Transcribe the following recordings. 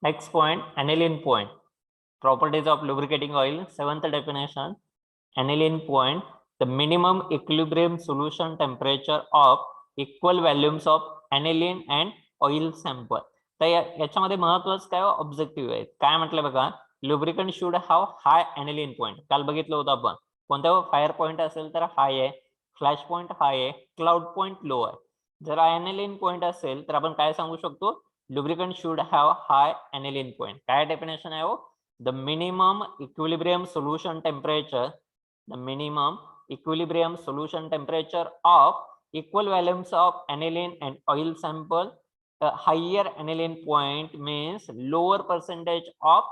Next point, aniline point. Properties of lubricating oil. Seventh definition, aniline point, the minimum equilibrium solution temperature of equal volumes of aniline and oil sample. तर याच्यामध्ये महत्वाचं काय objective आहे, काय म्हटलं बघा, lubricant should have high aniline point. काल बघितलं होतं आपण, कोणत्या फायर पॉइंट असेल तर हाय आहे, फ्लॅश पॉइंट हाय आहे, क्लाउड पॉइंट लो आहे. जर aniline पॉइंट असेल तर आपण काय सांगू शकतो, lubricant should have high aniline point. काय डेफिनेशन आहे हो, the minimum equilibrium solution temperature, the minimum equilibrium solution temperature of equal volumes of aniline and oil sample. A higher aniline point means lower percentage of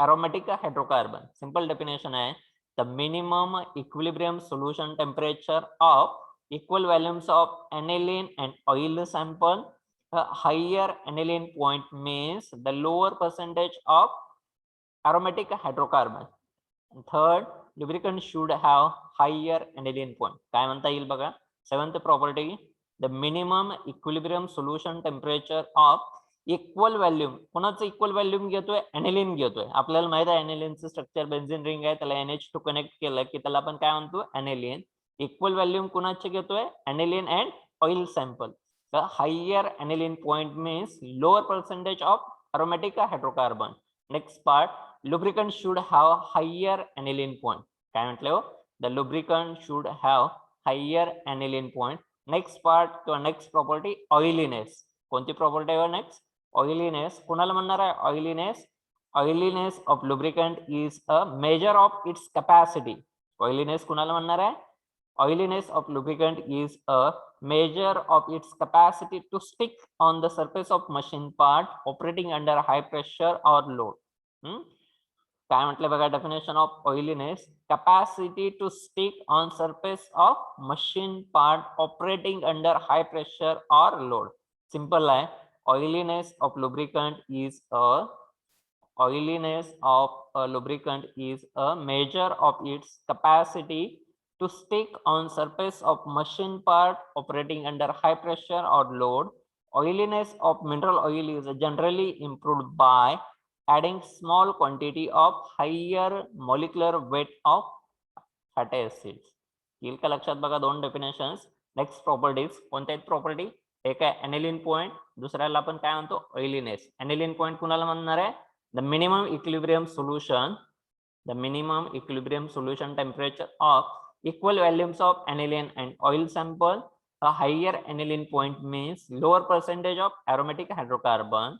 aromatic hydrocarbon. Simple definition है, the minimum equilibrium solution temperature of equal volumes of aniline and oil sample. A higher aniline point means the lower percentage of aromatic hydrocarbon. And third, lubricant should have higher aniline point. काय म्हणता येईल बघा, seventh property, the minimum equilibrium solution temperature of equal volume. कोणाचं equal volume घेतोय, aniline घेतोय. आपल्याला माहित आहे aniline स्ट्रक्चर बेन्झीन रिंग आहे, त्याला NH2 कनेक्ट केलं की त्याला आपण काय म्हणतो, aniline. इक्वल व्हॉल्यूम कोणाचे घेतोय, aniline and oil sample. The higher aniline point means lower percentage of aromatic hydrocarbon. Next part, lubricant should have higher aniline point. काय म्हटलं हो, the lubricant should have higher aniline point. Next part किंवा next property, oiliness. कोणती property आहे next, oiliness. कोणाला म्हणणार आहे oiliness? Oiliness of lubricant is a measure of its capacity. Oiliness कोणाला म्हणणार आहे, oiliness of lubricant is a measure of its capacity to stick on the surface of machine part operating under high pressure or load. काय म्हटलं बघा, definition of oiliness, capacity to stick on surface of machine part operating under high pressure or load. Simple आहे, oiliness of lubricant is a oiliness of a lubricant is a measure of its capacity to stick on surface of machine part operating under high pressure or load. Oiliness of mineral oil is generally improved by adding small quantity of higher molecular weight of fatty acids. येईल का लक्षात बघा, दोन definitions. Next properties, कोणत्या आहेत property, एक आहे aniline point, दुसऱ्याला आपण काय म्हणतो, ऑइलीनेस. aniline पॉइंट कुणाला म्हणणार आहे, the minimum equilibrium solution, the minimum equilibrium solution temperature of equal volumes of aniline and oil sample. A higher aniline point means lower percentage of aromatic hydrocarbon.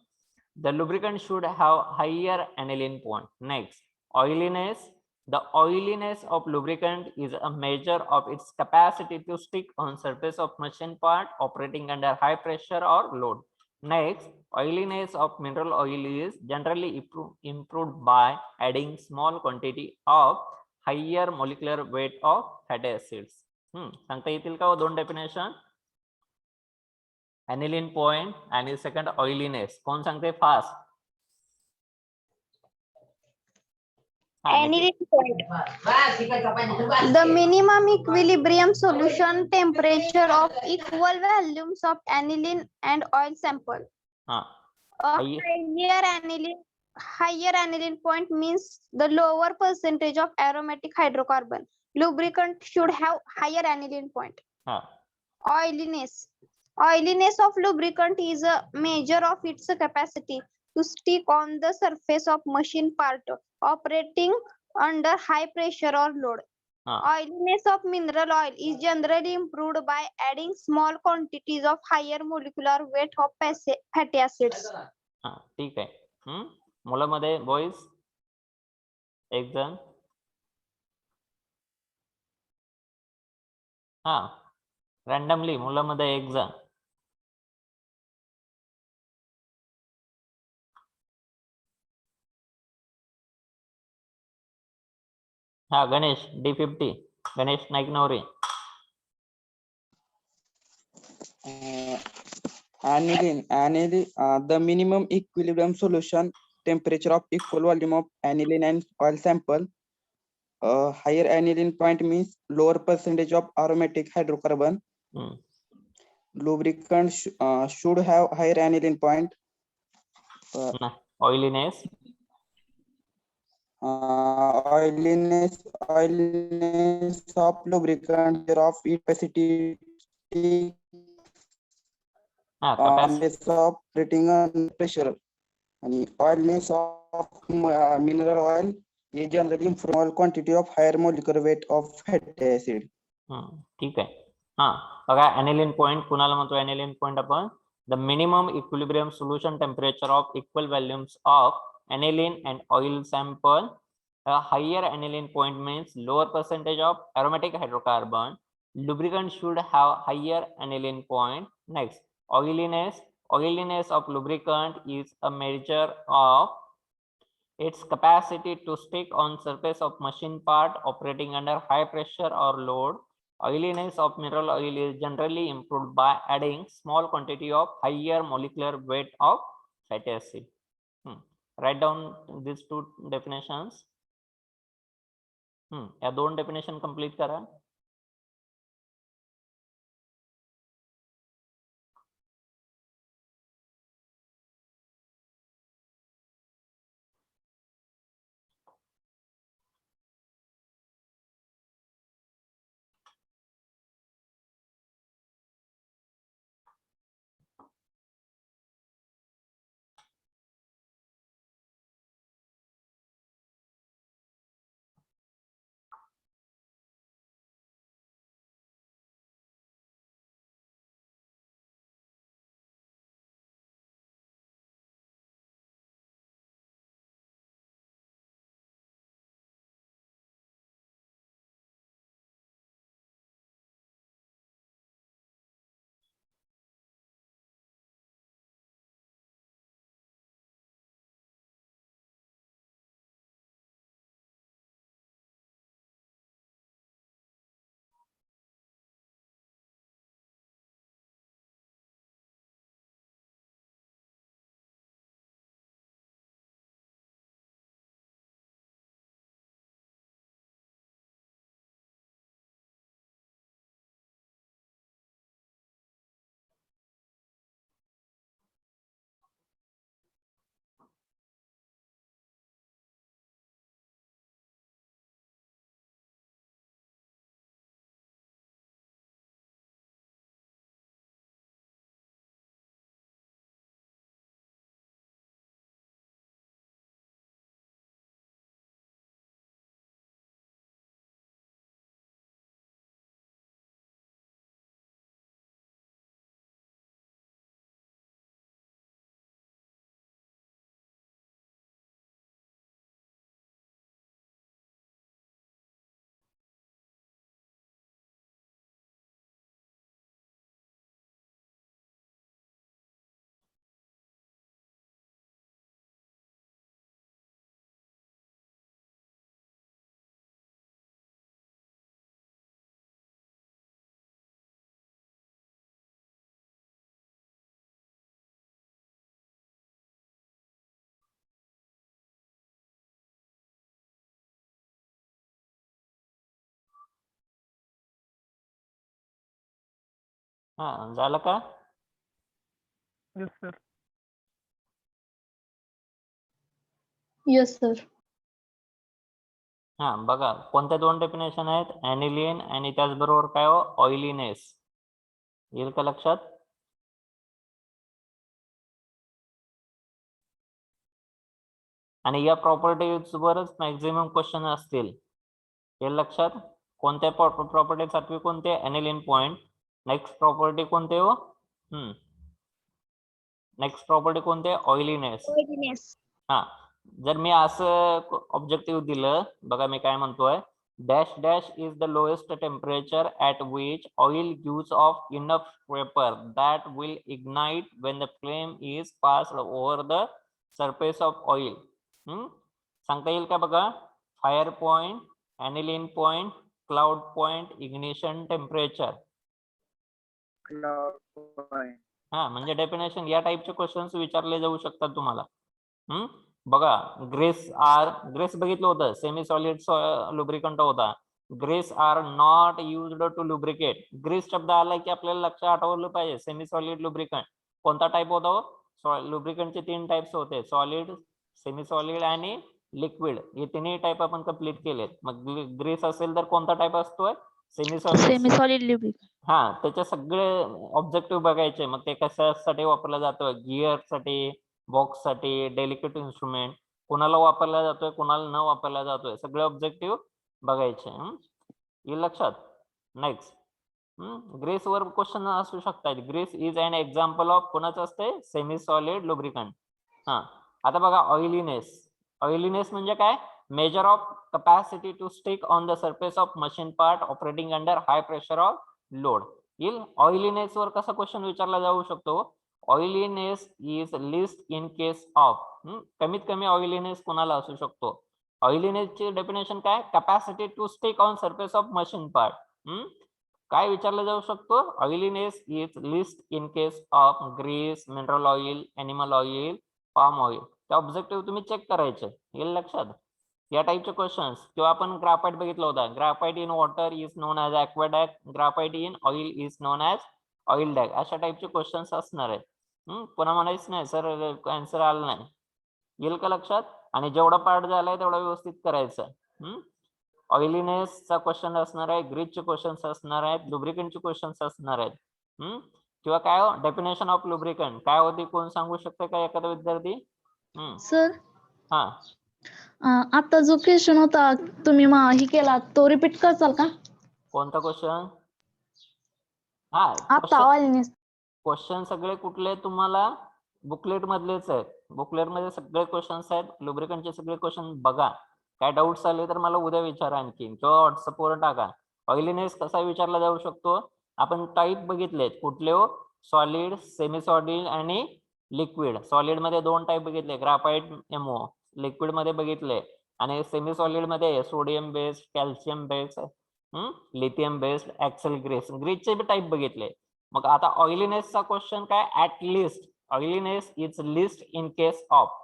The lubricant should have higher aniline point. Next, oiliness. The oiliness of lubricant is a measure of its capacity to stick on surface of machine part operating under high pressure or load. Next, oiliness of mineral oil is generally improved by adding small quantity of higher molecular weight of fatty acids. सांगता येतील का दोन definition, aniline point आणि second oiliness. कोण सांगते fast? Aniline point. The minimum equilibrium solution temperature of equal volumes of aniline and oil sample. A higher aniline point means the lower percentage of aromatic hydrocarbon. Lubricant should have higher aniline point. Oiliness. Oiliness of lubricant is a measure of its capacity to stick on the surface of machine part operating under high pressure or load. Oiliness of mineral oil is generally improved by adding small quantities of higher molecular weight of fatty acids. ठीक आहे. मुलांमध्ये boys एक जण, randomly मुलांमध्ये एक जण. Ganesh D50, Ganesh Naik Navare. Aniline, the minimum equilibrium solution temperature of equal volume of aniline and oil sample. Higher aniline point means lower percentage of aromatic hydrocarbon. Lubricant should have higher aniline point. oiliness. Oiliness of lubricant of capacity less of operating under pressure. And oiliness of mineral oil is generally small quantity of higher molecular weight of fatty acid. ठीक आहे. हा बघा aniline point कुणाला म्हणतो aniline point आपण the minimum equilibrium solution temperature of equal volumes of aniline and oil sample. A higher aniline point means lower percentage of aromatic hydrocarbon. Lubricant should have higher aniline point. Next, oiliness. Oiliness of lubricant is a measure of its capacity to stick on surface of machine part operating under high pressure or load. Oiliness of mineral oil is generally improved by adding small quantity of higher molecular weight of fatty acid. Write down these two definitions. या दोन definition complete करा. झालं का? Yes, sir. Yes, sir. बघा कोणत्या दोन definition आहेत aniline आणि त्याचबरोबर काय हो ऑइलीनेस. येईल का लक्षात? आणि या प्रॉपर्टीज वरच मॅक्झिमम क्वेश्चन असतील. हे लक्षात कोणत्या प्रॉपर्टी साठी कोणते aniline पॉइंट. नेक्स्ट प्रॉपर्टी कोणते हो नेक्स्ट प्रॉपर्टी कोणते ऑइलीनेस. जर मी असं ऑब्जेक्टिव्ह दिलं बघा मी काय म्हणतोय dash dash is the lowest temperature at which oil gives off enough vapour that will ignite when the flame is passed over the surface of oil. सांगता येईल का बघा fire point aniline point cloud point ignition temperature. म्हणजे definition या टाइपचे questions विचारले जाऊ शकतात तुम्हाला. बघा ग्रेस बघितलं होतं सेमी सॉलिड लुब्रिकंट होता. Grease are not used to lubricate. Grease शब्द आला की आपल्याला लक्षात आठवलं पाहिजे सेमी सॉलिड लुब्रिकंट कोणता टाइप होता. लुब्रिकंटचे 3 टाइप्स होते, सॉलिड, सेमी सॉलिड आणि लिक्विड. हे तिन्ही टाइप आपण कंप्लीट केलेत. मग ग्रीस असेल तर कोणता टाइप असतोय? Semi semi solid. Solid lubricant. हा, त्याचे सगळे ऑब्जेक्टिव्ह बघायचे. मग ते कशासाठी वापरलं जातं? गिअर साठी, बॉक्स साठी, डेलिकेट इन्स्ट्रुमेंट, कोणाला वापरला जातोय, कोणाला न वापरला जातोय, सगळे ऑब्जेक्टिव्ह बघायचे. हे लक्षात. नेक्स्ट, ग्रेस वर क्वेश्चन असू शकतात. Grease is an example of कोणाचं असते? Semi solid lubricant. हा, आता बघा ऑइलीनेस. ऑइलीनेस म्हणजे काय? Measure of capacity to stick on the surface of machine part operating under high pressure of load. येईल ऑइलीनेस वर कसा क्वेश्चन विचारला जाऊ शकतो? Oiliness is least in case of. कमीत कमी ऑइलीनेस कोणाला असू शकतो? ऑइलीनेसची डेफिनेशन काय? Capacity to stick on surface of machine part. काय विचारलं जाऊ शकतो? Oiliness is least in case of grease, mineral oil, animal oil, palm oil. त्या ऑब्जेक्टिव्ह तुम्ही चेक करायचे. येईल लक्षात. या टाइपचे क्वेश्चन्स. किंवा आपण ग्राफाइट बघितलं होता. Graphite in water is known as aquadag, graphite in oil is known as oil dag. अशा टाइपचे क्वेश्चन्स असणार आहेत. पुन्हा म्हणायचं नाही सर आन्सर आलं नाही. येईल का लक्षात? आणि जेवढा पार्ट झालाय तेवढा व्यवस्थित करायचं. ऑइलीनेसचा क्वेश्चन असणार आहे, ग्रीसचे क्वेश्चन्स असणार आहेत, लुब्रिकंटचे क्वेश्चन्स असणार आहेत. किंवा काय डेफिनेशन ऑफ लुब्रिकंट काय होती? कोण सांगू शकतं का एखादा विद्यार्थी? सर, हा, आता जो क्वेश्चन होता तुम्ही हे केला तो रिपीट करचाल का? कोणता क्वेश्चन? हा, आता ऑइलीनेस. क्वेश्चन सगळे कुठले तुम्हाला बुकलेट मधलेच आहेत. बुकलेट मध्ये सगळे क्वेश्चन्स आहेत. लुब्रिकंटचे सगळे क्वेश्चन बघा. काय डाऊट्स आले तर मला उद्या विचारा आणखी, किंवा व्हॉट्सअपवर टाका. ऑइलीनेस कसा विचारला जाऊ शकतो? आपण टाईप बघितलेत. कुठले हो? सॉलिड, सेमी सॉलिड आणि लिक्विड. सॉलिड मध्ये 2 टाईप बघितले, ग्राफाइट, एमओ. लिक्विड मध्ये बघितले. आणि सेमी सॉलिड मध्ये sodium based, calcium based, lithium based, axle grease. ग्रीसचे टाईप बघितले. मग आता ऑइलीनेसचा क्वेश्चन काय? At least. Oiliness is least in case of.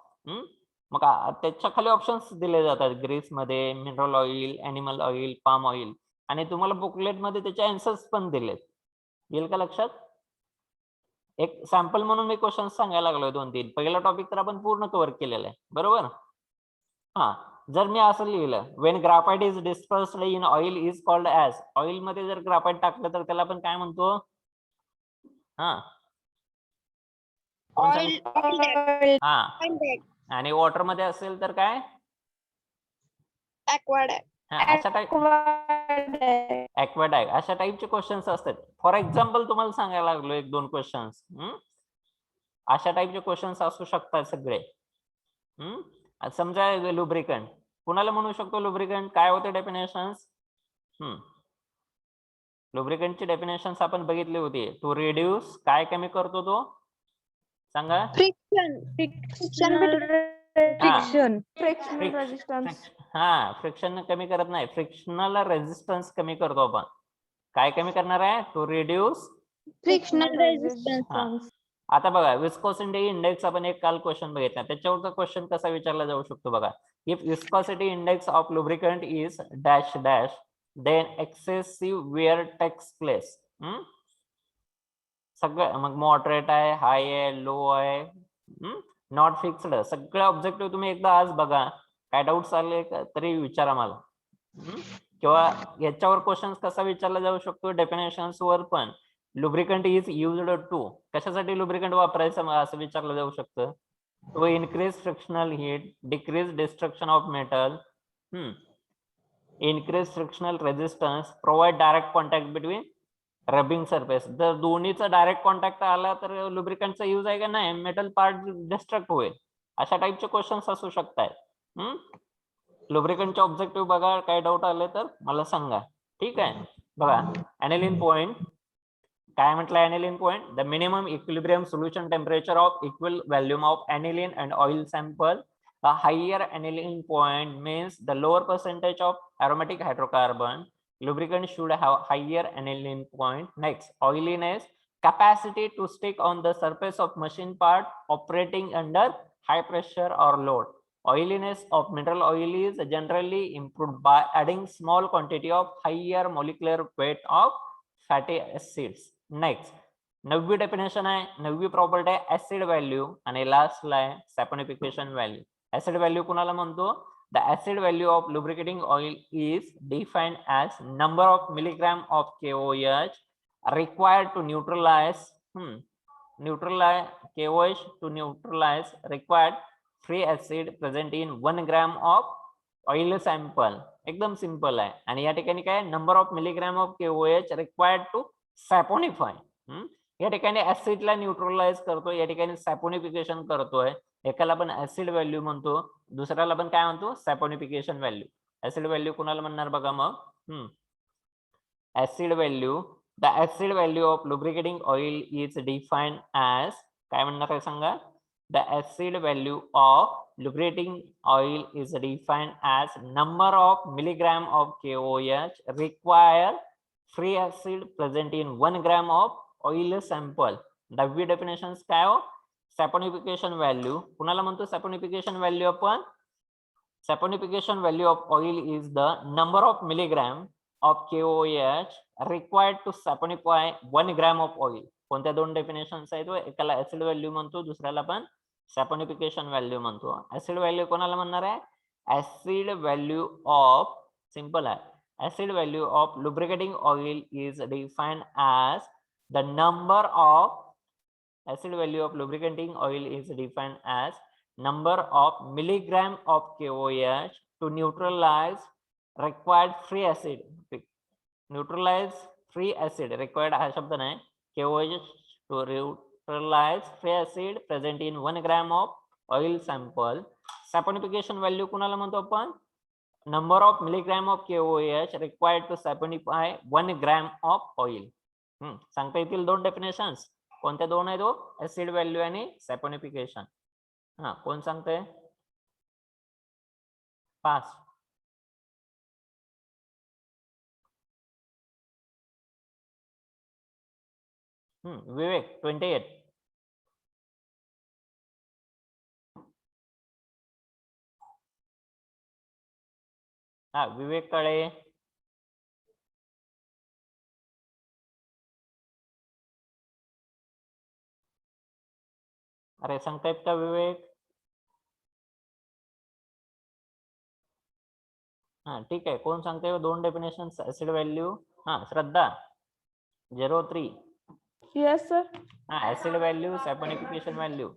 मग त्याच्या खाली ऑप्शन्स दिले जातात. ग्रीस मध्ये, mineral oil, animal oil, palm oil. आणि तुम्हाला बुकलेट मध्ये त्याचे आन्सर्स पण दिलेत. येईल का लक्षात? एक सॅम्पल म्हणून मी क्वेश्चन सांगायला लागलोय 2-3. पहिला टॉपिक तर आपण पूर्ण कव्हर केलेला आहे, बरोबर? हा, जर मी असं लिहिलं, Wien graphite is dispersed in oil is called as. Oil मध्ये जर ग्राफाइट टाकलं तर त्याला आपण काय म्हणतो? हा, हा, आणि वॉटर मध्ये असेल तर काय? अशा टाईप ॲक्वाडॅक. अशा टाईपचे क्वेश्चन्स असतात. फॉर एक्झाम्पल तुम्हाला सांगायला लागलो 1-2 क्वेश्चन्स. अशा टाईपचे क्वेश्चन्स असू शकतात सगळे. समजा लुब्रिकंट कुणाला म्हणू शकतो? लुब्रिकंट काय होते डेफिनेशन्स? लुब्रिकंटची डेफिनेशन्स आपण बघितली होती. टू रिड्यूस, काय कमी करतो तो? सांगा. फ्रिक्शन कमी करत नाही, फ्रिक्शनल रेजिस्टन्स कमी करतो आपण. काय कमी करणार आहे? To reduce frictional resistance. आता बघा, विस्कोसिटी इंडेक्स आपण एक काल क्वेश्चन बघितला. त्याच्यावरचा क्वेश्चन कसा विचारला जाऊ शकतो बघा. If viscosity index of lubricant is dash dash, then excessive wear takes place. सगळं मग मॉडरेट आहे, हाय आहे, लो आहे, नॉट फिक्स्ड. सगळे ऑब्जेक्टिव्ह तुम्ही एकदा आज बघा. काय डाऊट्स आले तरी विचारा मला. किंवा याच्यावर क्वेश्चन कसा विचारला जाऊ शकतो? डेफिनेशन्स वर पण. लुब्रिकंट इज युज्ड टू, कशासाठी लुब्रिकंट वापरायचं असं विचारलं जाऊ शकतं? To increase frictional heat, decrease destruction of metal, increase frictional resistance, provide direct contact between rubbing surface. जर दोन्हीचा डायरेक्ट कॉन्टॅक्ट आला तर लुब्रिकंटचा यूज आहे का नाही? मेटल पार्ट डिस्ट्रक्ट होईल. अशा टाईपचे क्वेश्चन्स असू शकतात. लुब्रिकंटचे ऑब्जेक्टिव्ह बघा. काय डाऊट आले तर मला सांगा. ठीक आहे. बघा, ॲनिलीन पॉइंट काय म्हटलं? Aniline point, the minimum equilibrium solution temperature of equal volume of aniline and oil sample. A higher aniline point means the lower percentage of aromatic hydrocarbon. Lubricant should have higher aniline point. Next, oiliness, capacity to stick on the surface of machine part operating under high pressure or load. Oiliness of mineral oil is generally improved by adding small quantity of higher molecular weight of fatty acids. Next, 9वी definition आहे, 9वी property आहे acid value आणि लास्टला आहे saponification value. Acid value कुणाला म्हणतो? The acid value of lubricating oil is defined as number of milligram of KOH required to neutralize KOH to neutralize required free acid present in 1 gram of oil sample. एकदम simple आहे. आणि या ठिकाणी काय number of milligram of KOH required to saponify. या ठिकाणी ऍसिडला neutralise करतोय, या ठिकाणी सॅपोनिफिकेशन करतोय. एकाला पण ऍसिड व्हॅल्यू म्हणतो, दुसऱ्याला पण काय म्हणतो? Saponification value. ऍसिड व्हॅल्यू कुणाला म्हणणार बघा मग? Acid value, the acid value of lubricating oil is defined as काय म्हणणार आहे सांगा? The acid value of lubricating oil is defined as number of milligram of KOH required free acid present in 1 gram of oil sample. दहावी definition काय हो? Saponification value कुणाला म्हणतो? Saponification value आपण saponification value of oil is the number of milligram of KOH required to saponify 1 gram of oil. कोणत्या दोन definitions आहेत? एकाला ऍसिड व्हॅल्यू म्हणतो, दुसऱ्याला पण सॅपोनिफिकेशन व्हॅल्यू म्हणतो. ऍसिड व्हॅल्यू कोणाला म्हणणार आहे? ऍसिड व्हॅल्यू ऑफ, सिंपल आहे, acid value of lubricating oil is defined as the number of acid value of lubricating oil is defined as number of milligram of KOH to neutralize required free acid. Neutralize free acid required हा शब्द नाही, KOH to neutralize free acid present in 1 gram of oil sample. Saponification value कुणाला म्हणतो आपण? Number of milligram of KOH required to saponify 1 gram of oil. सांगता येतील दोन definitions. कोणत्या दोन आहेत? ऍसिड व्हॅल्यू आणि सॅपोनिफिकेशन. कोण सांगतंय? फास्ट. विवेक 28. विवेक काळे. अरे सांगतायत का विवेक? ठीक आहे. कोण सांगताय दोन definition acid value? Shraddha 03. Yes, sir. Acid value, saponification value.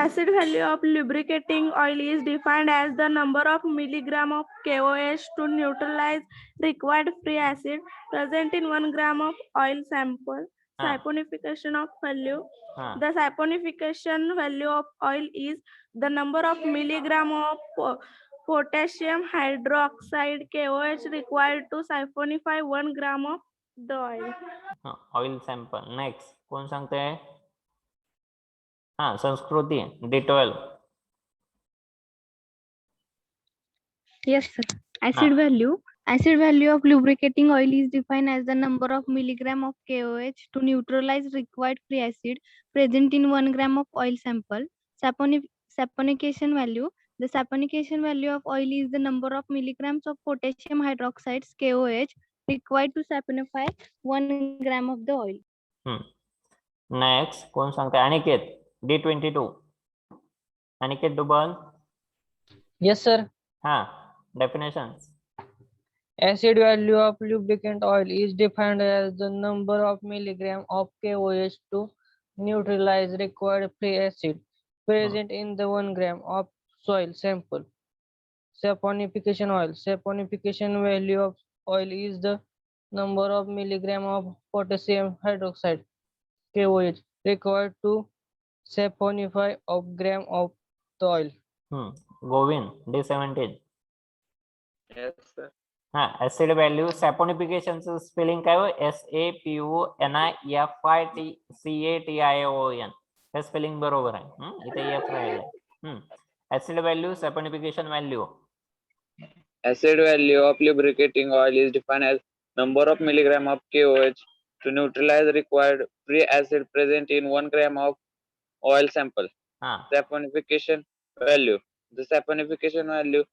Acid value of lubricating oil is defined as the number of milligram of KOH to neutralize required free acid present in 1 gram of oil sample. Saponification of value. The saponification value of oil is the number of milligram of potassium hydroxide KOH required to saponify 1 gram of the oil. Oil sample. Next, कोण सांगते? संस्कृती D12. Yes, sir. Acid value of lubricating oil is defined as the number of milligram of KOH to neutralize required free acid present in 1 gram of oil sample. Saponification value. The saponification value of oil is the number of milligrams of potassium hydroxide KOH required to saponify 1 gram of the oil. Next, कोण सांगते? Aniket D22. Aniket डुबल. Yes, sir. Definitions. Acid value of lubricant oil is defined as the number of milligram of KOH to neutralize required free acid present in the 1 gram of soil sample. Saponification oil. Saponification value of oil is the number of milligram of potassium hydroxide KOH required to saponify of gram of the oil. Govind D17. Yes, sir. Acid value सॅपोनिफिकेशनचं spelling काय हो? SAPONIFICATION. हे spelling बरोबर आहे. इथे F राहिलाय. Acid value, saponification value. Acid value of lubricating oil is defined as number of milligram of KOH to neutralize required free acid present in 1 gram of oil sample. Saponification value. The saponification value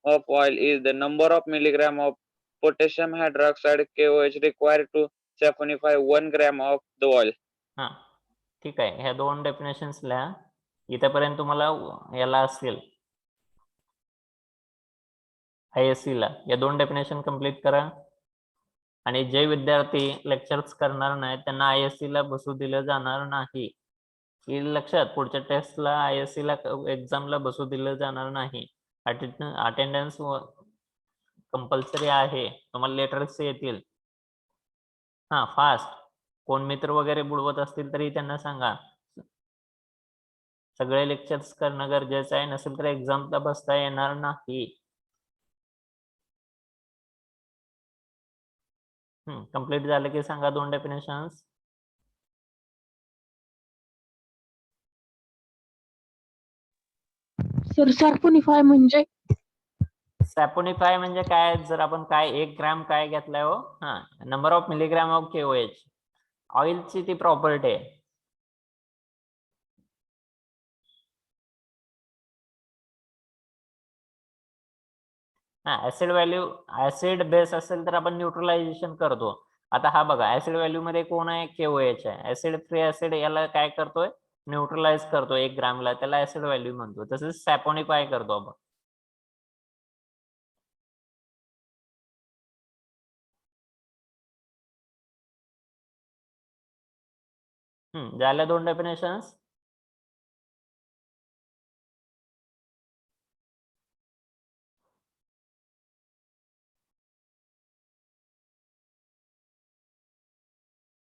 of oil is the number of milligram of potassium hydroxide KOH required to saponify 1 gram of the oil. हा ठीक आहे, ह्या दोन definitions लिहा. इथेपर्यंत तुम्हाला याला असतील ISC ला या दोन डेफिनेशन कंप्लीट करा. आणि जे विद्यार्थी लेक्चर्स करणार नाहीत त्यांना ISC ला बसू दिलं जाणार नाही. हे लक्षात, पुढच्या टेस्टला ISC ला एक्झामला बसू दिलं जाणार नाही. अटेंडन्स कंपल्सरी आहे, तुम्हाला लेटर्स येतील. हा फास्ट, कोण मित्र वगैरे बुडवत असतील तरी त्यांना सांगा. सगळे लेक्चर्स करणं गरजेचं आहे, नसेल तर एक्झामला बसता येणार नाही. कंप्लीट झालं की सांगा दोन डेफिनेशन्स. सर सॅपोनिफाय म्हणजे सॅपोनिफाय म्हणजे काय, जर आपण काय 1 ग्रॅम काय घेतलाय हो, हा number of milligram of KOH, ऑइलची ती प्रॉपर्टी आहे. हा ऍसिड व्हॅल्यू, ऍसिड बेस असेल तर आपण न्यूट्रलायझेशन करतो. आता हा बघा, ऍसिड व्हॅल्यू मध्ये कोण आहे, KOH आहे. ऍसिड फ्री ऍसिड याला काय करतोय, न्यूट्रलाइज करतो 1 ग्रॅमला, त्याला ऍसिड व्हॅल्यू म्हणतो. तसंच सॅपोनिफाय करतो आपण. झाल्या दोन डेफिनेशन्स.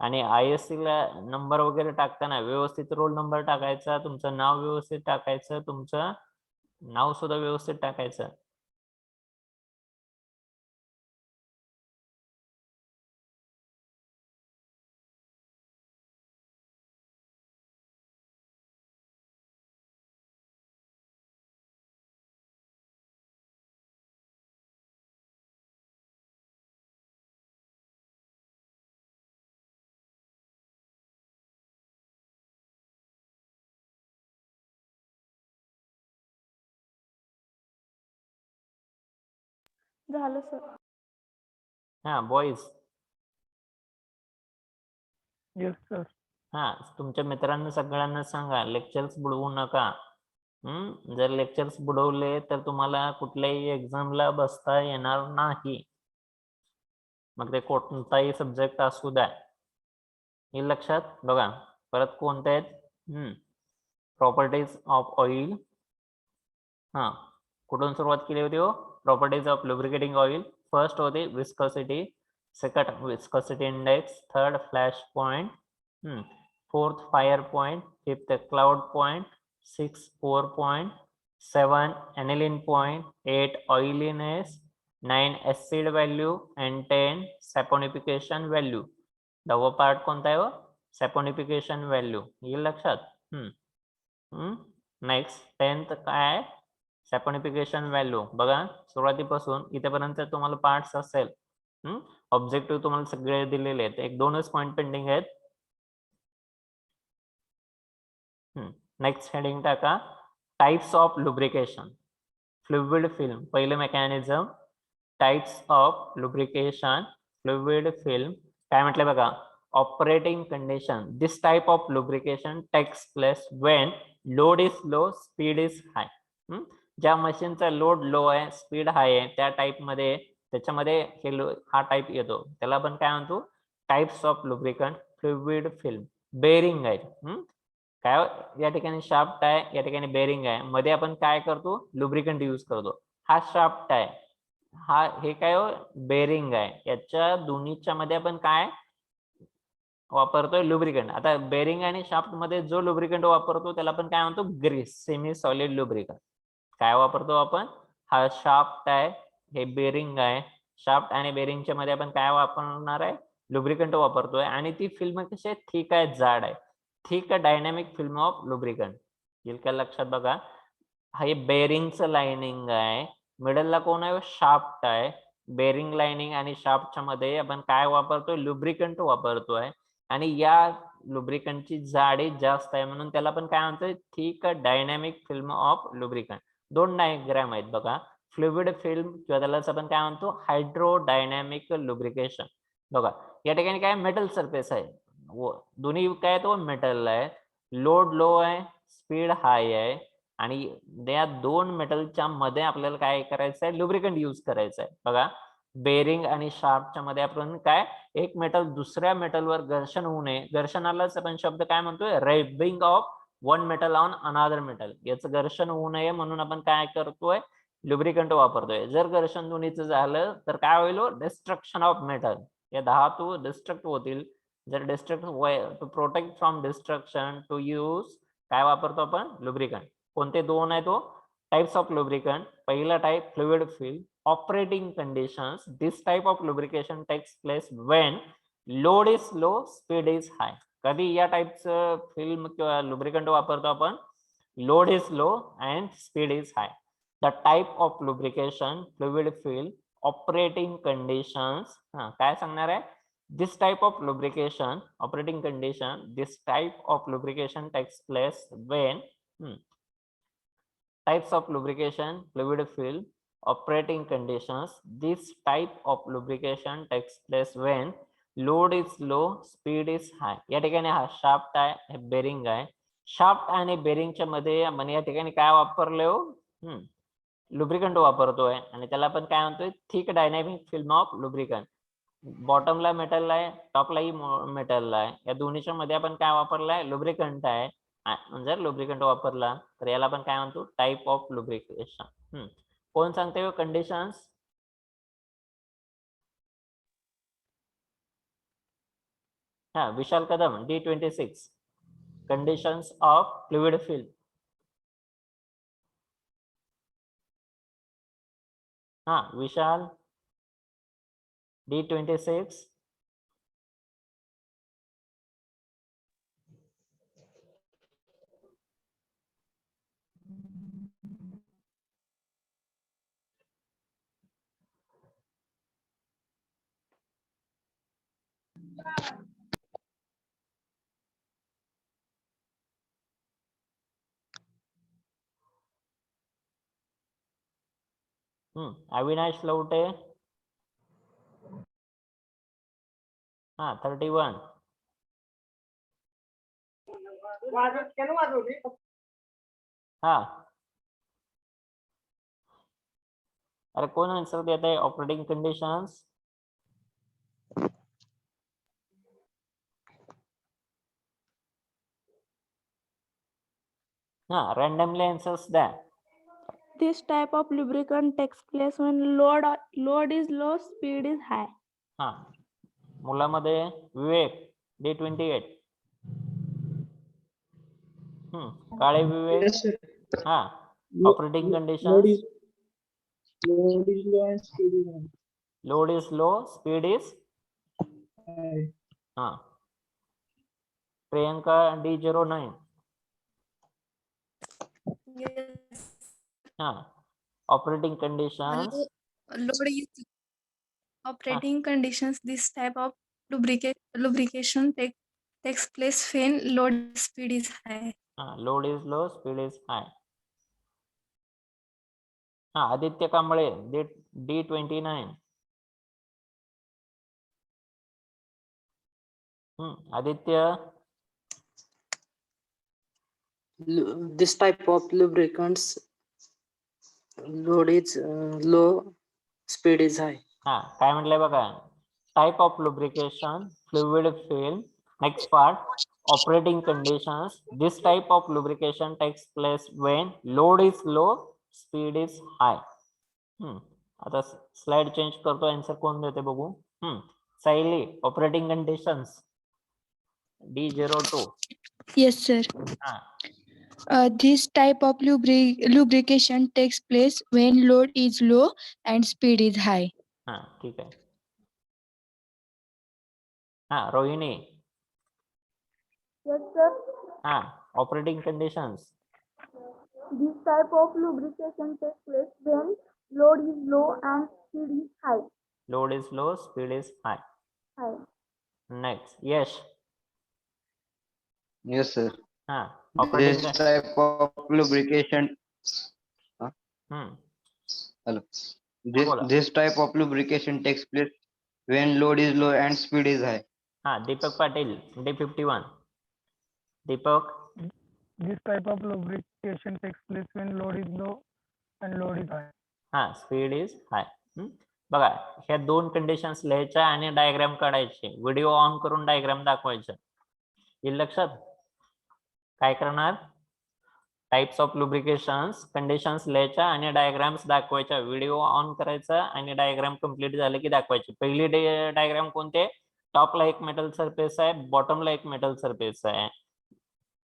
आणि ISC ला नंबर वगैरे टाकताना व्यवस्थित रोल नंबर टाकायचा, तुमचं नाव व्यवस्थित टाकायचं, तुमचं नाव सुद्धा व्यवस्थित टाकायचं. झालं सर. हा बॉईज, येस सर. हा तुमच्या मित्रांना सगळ्यांना सांगा लेक्चर्स बुडवू नका. जर लेक्चर्स बुडवले तर तुम्हाला कुठल्याही एक्झामला बसता येणार नाही, मग ते कोणताही सब्जेक्ट असू द्या. हे लक्षात बघा. परत कोणते आहेत, प्रॉपर्टीज ऑफ ऑइल. हा कुठून सुरुवात केली होती हो, properties of lubricating oil. First होती viscosity, second viscosity index, third flash point, fourth fire point, fifth cloud point, six pour point, 7 aniline point, 8 oiliness, 9 acid value and 10 saponification value. 10वा part कोणता आहे हो, सॅपोनिफिकेशन व्हॅल्यू. हे लक्षात. Next 10th काय आहे, saponification value. बघा सुरुवातीपासून इथेपर्यंत तुम्हाला पार्ट्स असेल. ऑब्जेक्टिव्ह तुम्हाला सगळे दिलेले आहेत, एक दोनच पॉइंट पेंडिंग आहेत. नेक्स्ट हेडिंग टाका, types of lubrication. Fluid film पहिले mechanism, types of lubrication, fluid film. काय म्हटलं बघा, operating condition. This type of lubrication takes place when load is low, speed is high. ज्या मशीनचा लोड लो आहे, speed high आहे, त्या टाइप मध्ये त्याच्यामध्ये हा टाइप येतो, त्याला आपण काय म्हणतो, types of lubricant. Fluid film, bearing आहे. काय या ठिकाणी शाफ्ट आहे, या ठिकाणी बेरिंग आहे, मध्ये आपण काय करतो, लुब्रिकंट यूज करतो. हा शाफ्ट आहे, हा हे काय बेरिंग आहे. याच्या दोन्हीच्या मध्ये आपण काय वापरतोय, लुब्रिकंट. आता बेरिंग आणि शाफ्ट मध्ये जो लुब्रिकंट वापरतो त्याला आपण काय म्हणतो, ग्रीस, सेमी सॉलिड लुब्रिकंट. काय वापरतो आपण, हा शाफ्ट आहे, हे बेरिंग आहे. शाफ्ट आणि बेरिंगच्या मध्ये आपण काय वापरणार आहे, लुब्रिकंट वापरतोय. आणि ती फिल्म कशी आहे, थिक आहे, जाड आहे. Thick dynamic film of lubricant. येईल का लक्षात बघा. हे बेरिंगचं लाइनिंग आहे, मिडलला कोण आहे, शाफ्ट आहे. बेरिंग लाइनिंग आणि शाफ्टच्या मध्ये आपण काय वापरतोय, लुब्रिकंट वापरतोय. आणि या लुब्रिकंटची जाडी जास्त आहे म्हणून त्याला आपण काय म्हणतोय, thick dynamic film of lubricant. दोन डायग्राम आहेत बघा, फ्लुइड फिल्म किंवा त्यालाच आपण काय म्हणतो, हायड्रोडायनॅमिक लुब्रिकेशन. बघा या ठिकाणी काय मेटल सरफेस आहे, दोन्ही काय तो मेटल आहे, लोड लो आहे, स्पीड हाय आहे, आणि या दोन मेटलच्या मध्ये आपल्याला काय करायचं आहे, लुब्रिकंट यूज करायचं आहे. बघा, बेरिंग आणि शाफ्टच्या मध्ये आपण काय, एक मेटल दुसऱ्या मेटलवर घर्षण होऊ नये, घर्षणालाच आपण शब्द काय म्हणतोय, rubbing of one metal on अनादर मेटल, याचं घर्षण होऊ नये म्हणून आपण काय करतोय, लुब्रिकंट वापरतोय. जर घर्षण दोन्हीचं झालं तर काय होईल, डिस्ट्रक्शन ऑफ मेटल, या धातू डिस्ट्रक्ट होतील. जर destruct to protect from destruction to use काय वापरतो आपण, लुब्रिकंट. कोणते दोन आहे तो, टाइप्स ऑफ लुब्रिकंट. पहिला type fluid film operating conditions, this type of lubrication takes place when load is low, speed is high. कधी या टाइपचं फिल्म किंवा लुब्रिकंट वापरतो आपण, load is low and speed is high. The type of lubrication fluid film operating conditions, काय सांगणार आहे, this type of lubrication operating condition, this type of lubrication takes place when types of lubrication fluid fill operating conditions, this type of lubrication takes place when load is low, speed is high. या ठिकाणी हा shaft आहे, हे bearing आहे. Shaft आणि बेरिंगच्या मध्ये आपण या ठिकाणी काय वापरले हो, लुब्रिकंट वापरतोय, आणि त्याला आपण काय म्हणतोय, thick dynamic film of lubricant. बॉटमला मेटल आहे, टॉपलाही मेटल आहे, या दोन्हीच्या मध्ये आपण काय वापरलाय, लुब्रिकंट आहे. जर लुब्रिकंट वापरला तर याला आपण काय म्हणतो, टाइप ऑफ लुब्रिकेशन. कोण सांगते conditions, Vishal Kadam, D26, conditions of fluid film. Vishal, D26. Avinash Lavate, 31. अरे कोण आंसर देत आहे, ऑपरेटिंग कंडिशन्स. रैंडमली आंसर्स द्या. This type of lubricant takes place when load is low, speed is high. मुलामध्ये विवेक, D28. Kale Vivek, operating condition, load is low and speed is high. Load is low, speed is High. Priyanka, D09. Operating conditions, Load is operating conditions. This type of lubrication takes place when load speed is high. Load is low, speed is high. Aditya Kamble, D29. Aditya, This type of lubricants, load is low, speed is high. काय म्हटलंय बघा, type of lubrication fluid film. Next part, operating conditions, this type of lubrication takes place when load is low, speed is high. आता slide change करतो, answer कोण देते बघू. Sayali, operating conditions, D02. Yes, sir. This type of lubrication takes place when load is low and speed is high. ठीक आहे. Rohini. Yes, sir. Operating conditions. This type of lubrication takes place when load is low and speed is high. Load is low, speed is high. Next, Yash. Yes, sir. Operating This type of lubrication. Hello. This type of lubrication takes place when load is low and speed is high. Deepak Patil, D51. Deepak. This type of lubrication takes place when load is low and load is high. Speed is high. बघा, ह्या दोन conditions लिहायच्या आणि diagram काढायचे. Video on करून diagram दाखवायचं. येईल लक्षात? काय करणार? टाइप्स ऑफ लुब्रिकेशन्स कंडिशन्स लिहायच्या आणि डायग्राम्स दाखवायच्या. व्हिडिओ ऑन करायचा आणि डायग्राम कंप्लीट झाले की दाखवायचे. पहिली डायग्राम कोणते? टॉपला एक मेटल सरफेस आहे, बॉटमला एक मेटल सरफेस आहे.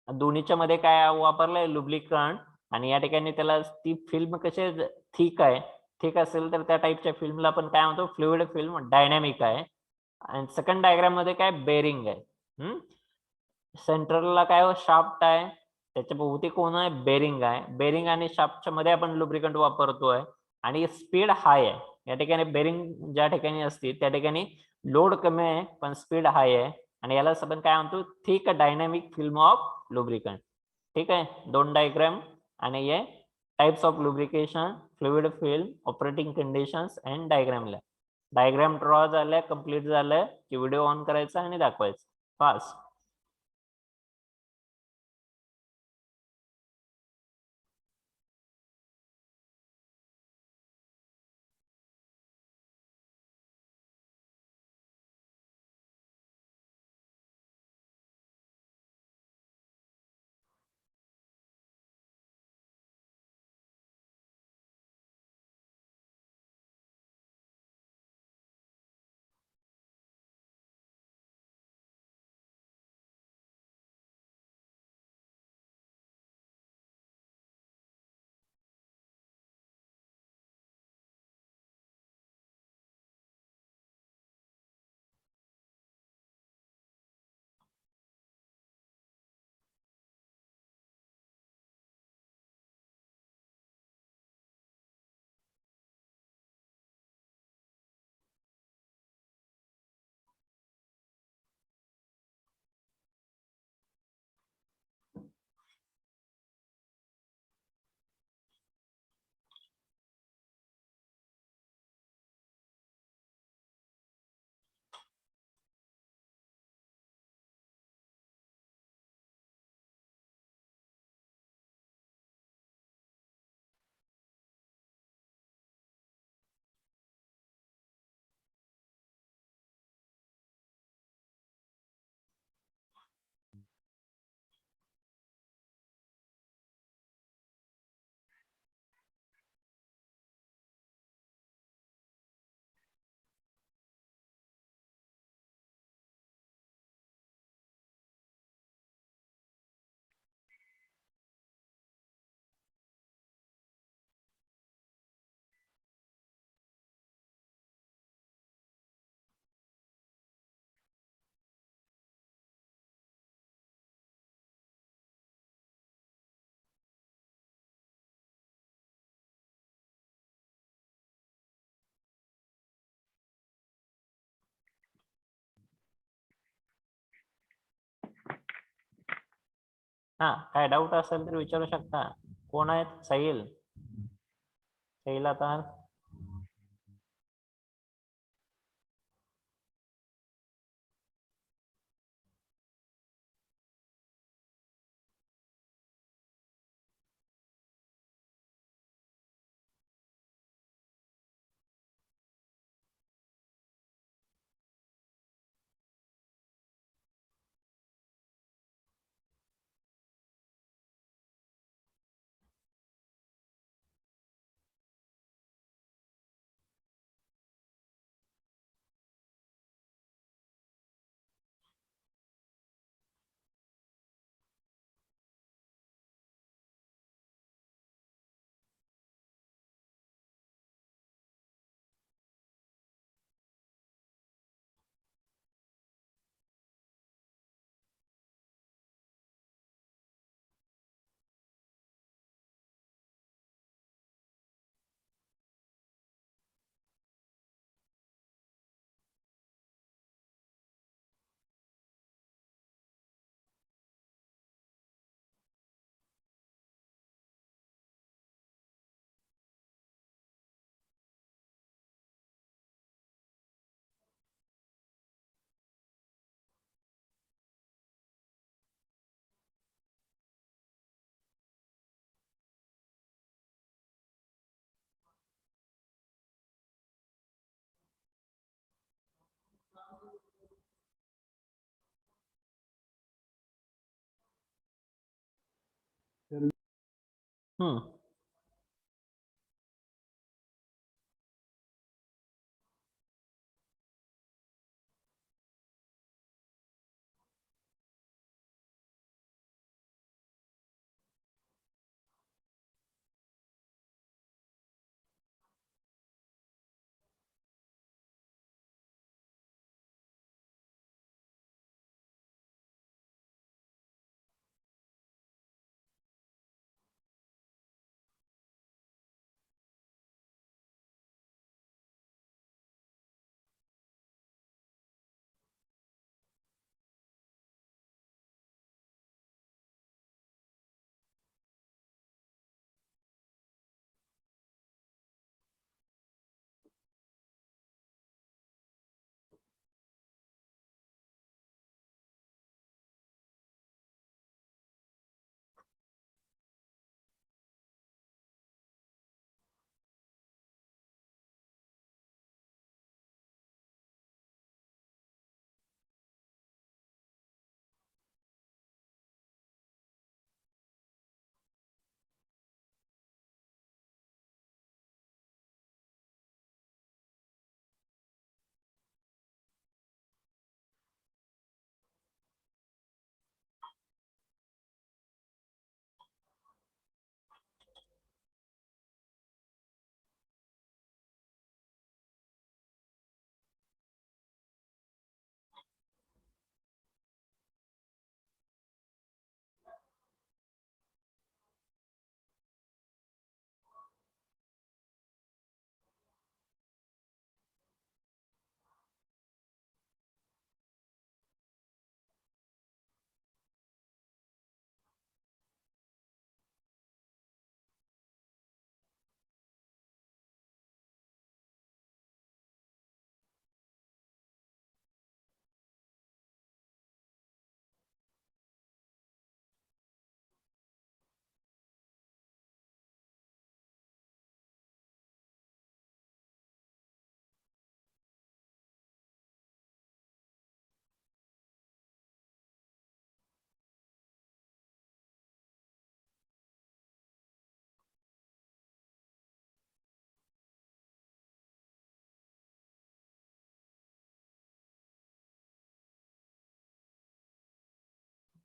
दोन्हीच्या मध्ये काय वापरलंय? लुब्रिकंट. आणि या ठिकाणी त्याला ती फिल्म कशी थिक आहे. थिक असेल तर त्या टाईपच्या फिल्मला आपण काय म्हणतो? Fluid film. डायनॅमिक आहे. आणि सेकंड डायग्राम मध्ये काय? बेरिंग आहे. सेंट्रलला काय? शाफ्ट आहे. त्याच्या भोवती कोण आहे? बेरिंग आहे. बेरिंग आणि शाफ्टच्या मध्ये आपण लुब्रिकंट वापरतोय आणि स्पीड हाय आहे. या ठिकाणी बेरिंग ज्या ठिकाणी असते त्या ठिकाणी लोड कमी आहे पण स्पीड हाय आहे. आणि याला आपण काय म्हणतो? Thick dynamic film of lubricant. ठीक आहे. दोन डायग्राम आणि हे types of lubrication, fluid film, operating conditions and डायग्रामला. डायग्राम ड्रॉ झालं, कंप्लीट झालं की व्हिडिओ ऑन करायचा आणि दाखवायचं. फास्ट. काय डाऊट असेल तर विचारू शकता. कोण आहेत? सैल. सैल आता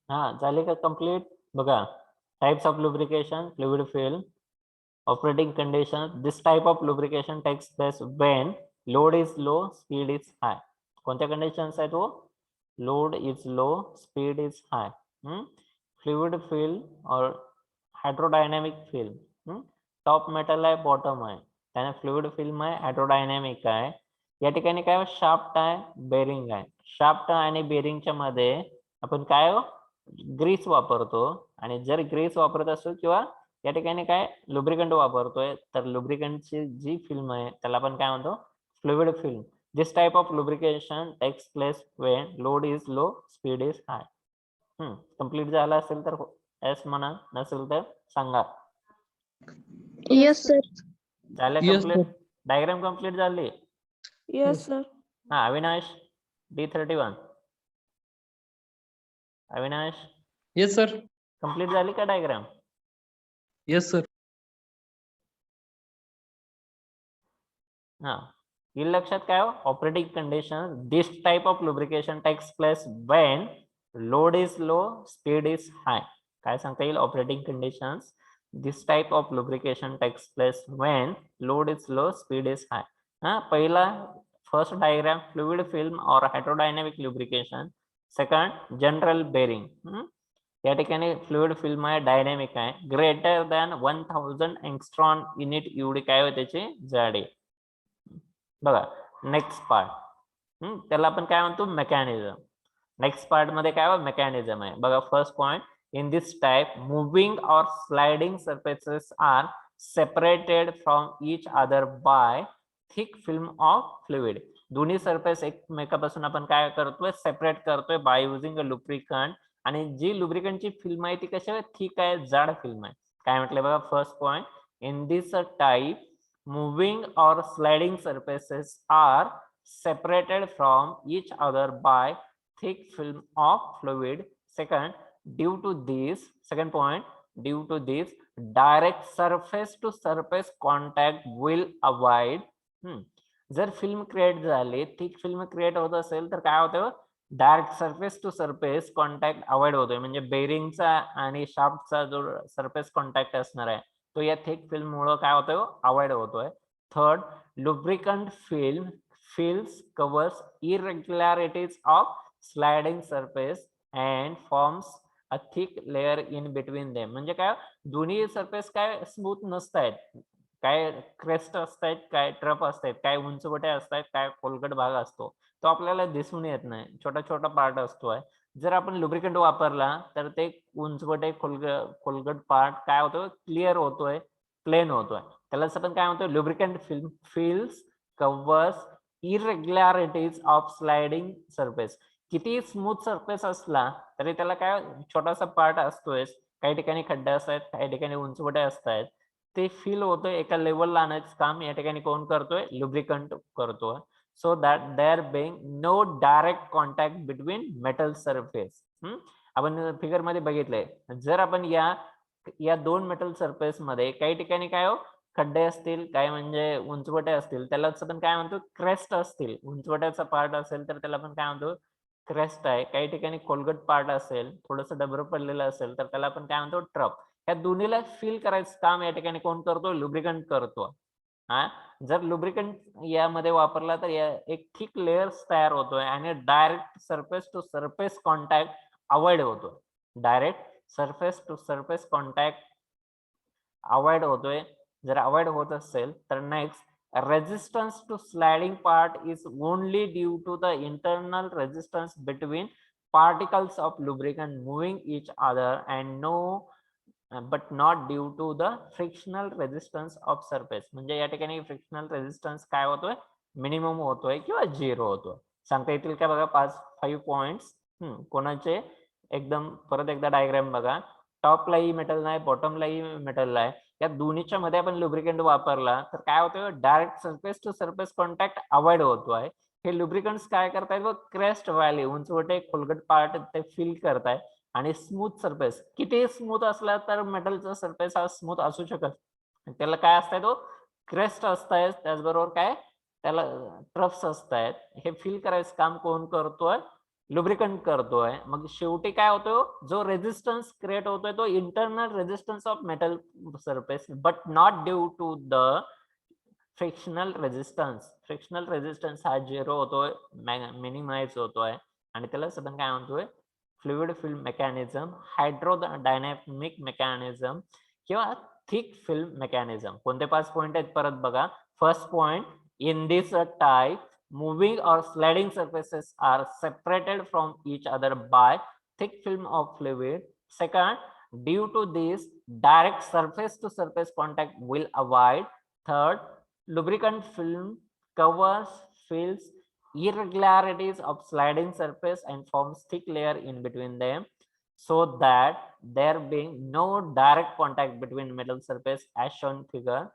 हा झाले का कंप्लीट? बघा, types of lubrication, fluid fill, operating conditions. This type of lubrication takes place when load is low, speed is high. कोणत्या कंडिशन्स आहेत? Load is low, speed is high. Fluid film और हायड्रोडायनॅमिक फिल. टॉप मेटल आहे, bottom आहे, त्याने fluid film आहे, हायड्रोडायनॅमिक आहे. या ठिकाणी काय शाफ्ट आहे, बेरिंग आहे. शाफ्ट आणि बेरिंगच्या मध्ये आपण काय ग्रीस वापरतो, आणि जर ग्रीस वापरत असो किंवा या ठिकाणी काय लुब्रिकंट वापरतोय, तर लुब्रिकंटची जी फिल्म आहे त्याला आपण काय म्हणतो, fluid film. This type of lubrication takes place when load is low, speed is high. Complete झाला असेल तर एस म्हणा, नसेल तर सांगा. Yes sir. झालं कंप्लीट? डायग्राम कंप्लीट झाली? Yes, sir. हा, Avinash D31. Avinash. Yes sir. Complete झाली का डायग्राम? Yes sir. हा, लक्षात काय operating condition. This type of lubrication takes place when load is low, speed is high. काय सांगता येईल? Operating conditions. This type of lubrication takes place when load is low, speed is हाय. हा, पहिला first diagram fluid film और hydrodynamic lubrication. Second journal bearing. या ठिकाणी fluid film आहे, dynamic आहे. ग्रेटर दॅन 1000 एंगस्ट्रॉम युनिट एवढी काय होते त्याची जाडी. बघा, नेक्स्ट पार्ट, त्याला आपण काय म्हणतो, मेकॅनिझम. नेक्स्ट पार्ट मध्ये काय मेकॅनिझम आहे. बघा, first point, in this type moving or sliding surfaces are separated from each other by thick film of fluid. दोन्ही सरफेस एकमेकापासून आपण काय करतोय, सेपरेट करतोय बाय युझिंग अ लुब्रिकंट. आणि जी लुब्रिकंटची फिल्म आहे ती कशी आहे, थिक आहे, जाड फिल्म आहे. काय म्हटलंय बघा, first point, in this type moving or sliding surfaces are separated from each other by thick film of fluid. Second, due to this, second point, due to this direct surface to surface contact will avoid. जर film create झाली, thick film create होत असेल तर काय होतं, direct surface to surface contact avoid होतोय. म्हणजे बेरिंगचा आणि शाफ्टचा जो सरफेस कॉन्टॅक्ट असणार आहे तो या थिक फिल्म मुळे काय होतोय, अवॉइड होतोय. Third, lubricant film fills covers irregularities of sliding surface and forms a thick layer in between them. म्हणजे काय, दोन्ही सरफेस काय स्मूथ नसतायत, काय क्रेस्ट असतायत, काय ट्रफ असतायत, काय उंचवटे असतायत, काय खोलगट भाग असतो तो आपल्याला दिसून येत नाही, छोटा छोटा पार्ट असतोय. जर आपण लुब्रिकंट वापरला तर ते उंचवटे खोलगट पार्ट काय होतोय, क्लिअर होतोय, प्लेन होतोय. त्यालाच आपण काय म्हणतो, lubricant film fills covers irregularities of sliding surface. किती स्मूथ सरफेस असला तरी त्याला काय छोटासा पार्ट असतोय, काही ठिकाणी खड्डे असतात, काही ठिकाणी उंचवटे असतात, ते फील होतोय, एका लेवलला आणायचं काम या ठिकाणी कोण करतोय, लुब्रिकंट करतोय. So that there being no direct contact between metal surface. आपण फिगर मध्ये बघितलंय, जर आपण या दोन मेटल सरफेस मध्ये काही ठिकाणी काय हो खड्डे असतील, काय म्हणजे उंचवटे असतील, त्यालाच आपण काय म्हणतो, क्रेस्ट असतील. उंचवट्याचा पार्ट असेल तर त्याला आपण काय म्हणतो, क्रेस्ट आहे. काही ठिकाणी खोलगट पार्ट असेल, थोडस डबर पडलेलं असेल तर त्याला आपण काय म्हणतो, ट्रफ. या दोन्हीला फील करायचं काम या ठिकाणी कोण करतो, लुब्रिकंट करतो. जर लुब्रिकंट यामध्ये वापरला तर एक थिक लेयर्स तयार होतोय आणि direct surface to surface contact avoid होतो. Direct surface to surface contact avoid होतोय. जर अवॉइड होत असेल तर next, resistance to sliding part is only due to the internal resistance between particles of lubricant moving each other and but not due to the frictional resistance of surface. म्हणजे या ठिकाणी frictional resistance काय होतोय, minimum होतोय किंवा 0 होतोय. सांगता येतील का बघा 5 पॉइंट्स कोणाचे. एकदम परत एकदा डायग्राम बघा, टॉपलाही मेटल नाही, बॉटमलाही मेटल आहे, या दोन्हीच्या मध्ये आपण लुब्रिकंट वापरला तर काय होतं, direct surface to surface contact avoid होतोय. हे लुब्रिकंट्स काय करतायत, व क्रेस्ट व्हॅली उंचवटे खोलगट पार्ट ते फिल करताय. आणि स्मूथ सरफेस, किती स्मूथ असला तर मेटलचा सरफेस हा स्मूथ असू शकत, त्याला काय असताय, तो क्रेस्ट असतायत, त्याचबरोबर काय त्याला ट्रफ्स असतायत. हे फिल करायचं काम कोण करतोय, लुब्रिकंट करतोय. मग शेवटी काय होतो, जो रेजिस्टन्स क्रिएट होतोय तो internal resistance of metal surface, but not due to the frictional resistance. Frictional resistance हा 0 होतोय, मिनिमाइज होतोय. आणि त्यालाच आपण काय म्हणतोय, फ्लुइड फिल्म मेकॅनिझम, हायड्रोडायनॅमिक मेकॅनिझम किंवा थिक फिल्म मेकॅनिझम. कोणते 5 पॉइंट आहेत परत बघा. First point, in this type moving or sliding surfaces are separated from each other by thick film of fluid. Second, due to this direct surface to surface contact will avoid. Third, lubricant film covers fills irregularities of sliding surface and forms thick layer in between them so that there being no direct contact between metal surface as shown figure.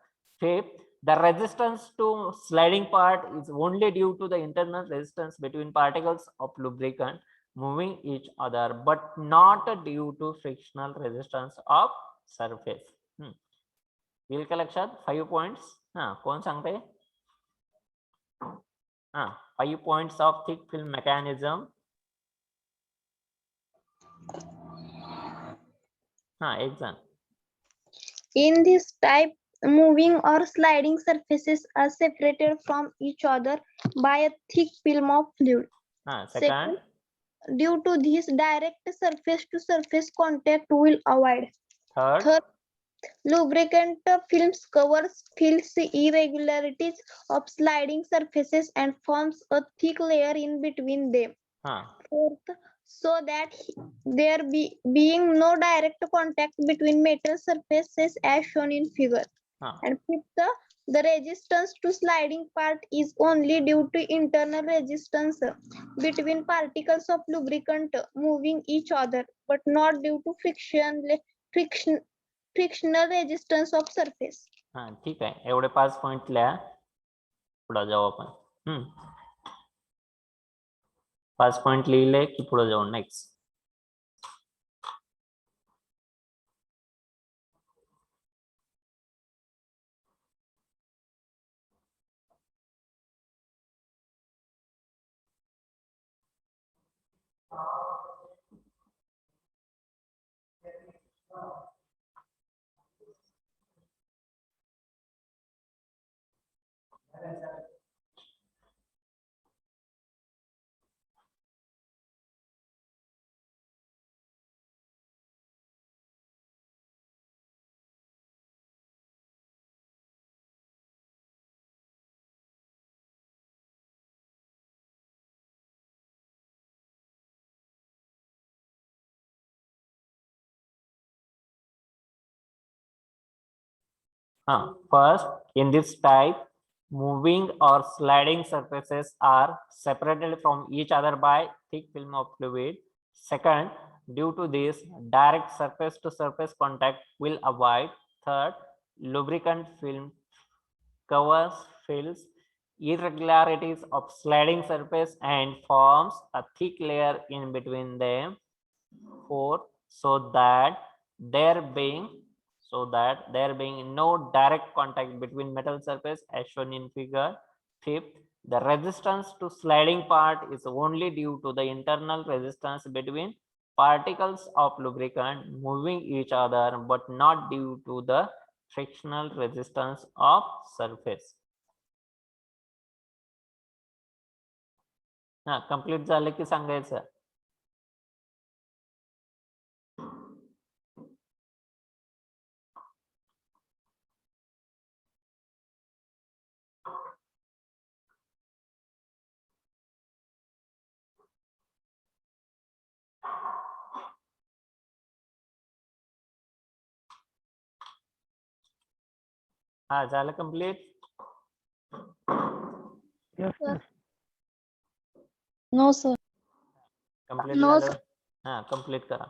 Fifth, the resistance to sliding part is only due to the internal resistance between particles of lubricant moving each other, but not due to frictional resistance of surface. येईल का लक्षात 5 points. कोण सांगते, 5 points of thick film mechanism. एक जण. In this type, moving or sliding surfaces are separated from each other by a thick film of fluid. Second, due to this direct surface to surface contact will avoid. Third, lubricant films fills irregularities of sliding surfaces and forms a thick layer in between them. Fourth, so that there being no direct contact between metal surfaces as shown in figure. And fifth, the resistance to sliding part is only due to internal resistance between particles of lubricant moving each other, but not due to frictional resistance of surface. ठीक आहे. एवढे 5 point लिहा, पुढे जाऊ आपण. 5 point लिहिले की पुढे जाऊ next. First, in this type, moving or sliding surfaces are separated from each other by thick film of fluid. Second, due to this, direct surface to surface contact will avoid. Third, lubricant film covers, fills irregularities of sliding surface and forms a thick layer in between them. Fourth, so that there being no direct contact between metal surface as shown in figure. Fifth, the resistance to sliding part is only due to the internal resistance between particles of lubricant moving each other, but not due to the frictional resistance of surface. Complete झालं की सांगायचं. झालं complete. No sir. Complete No, झालं. Complete करा.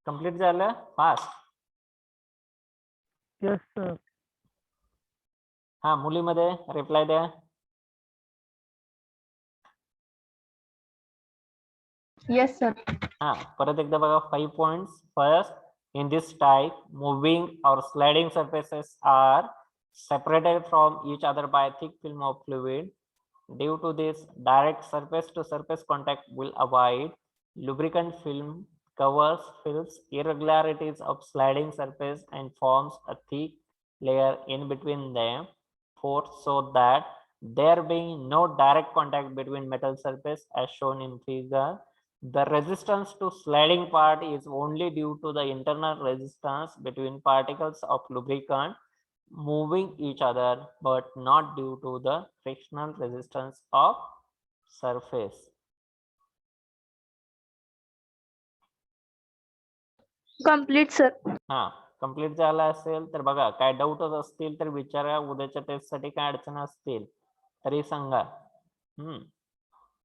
Complete झालं. Fast. Yes, sir. मुलीमध्ये reply द्या. Yes, sir. परत एकदा बघा. 5 points. First, in this type, moving or sliding surfaces are separated from each other by thick film of fluid. Due to this, direct surface to surface contact will avoid. Lubricant film covers, fills irregularities of sliding surface and forms a thick layer in between them. Fourth, so that there being no direct contact between metal surface as shown in figure. The resistance to sliding part is only due to the internal resistance between particles of lubricant moving each other, but not due to the frictional resistance of surface. Complete, sir. Complete झाला असेल तर बघा. काय डाऊटच असतील तर विचारा. उद्याच्या taste साठी काय अडचण असतील तरी सांगा.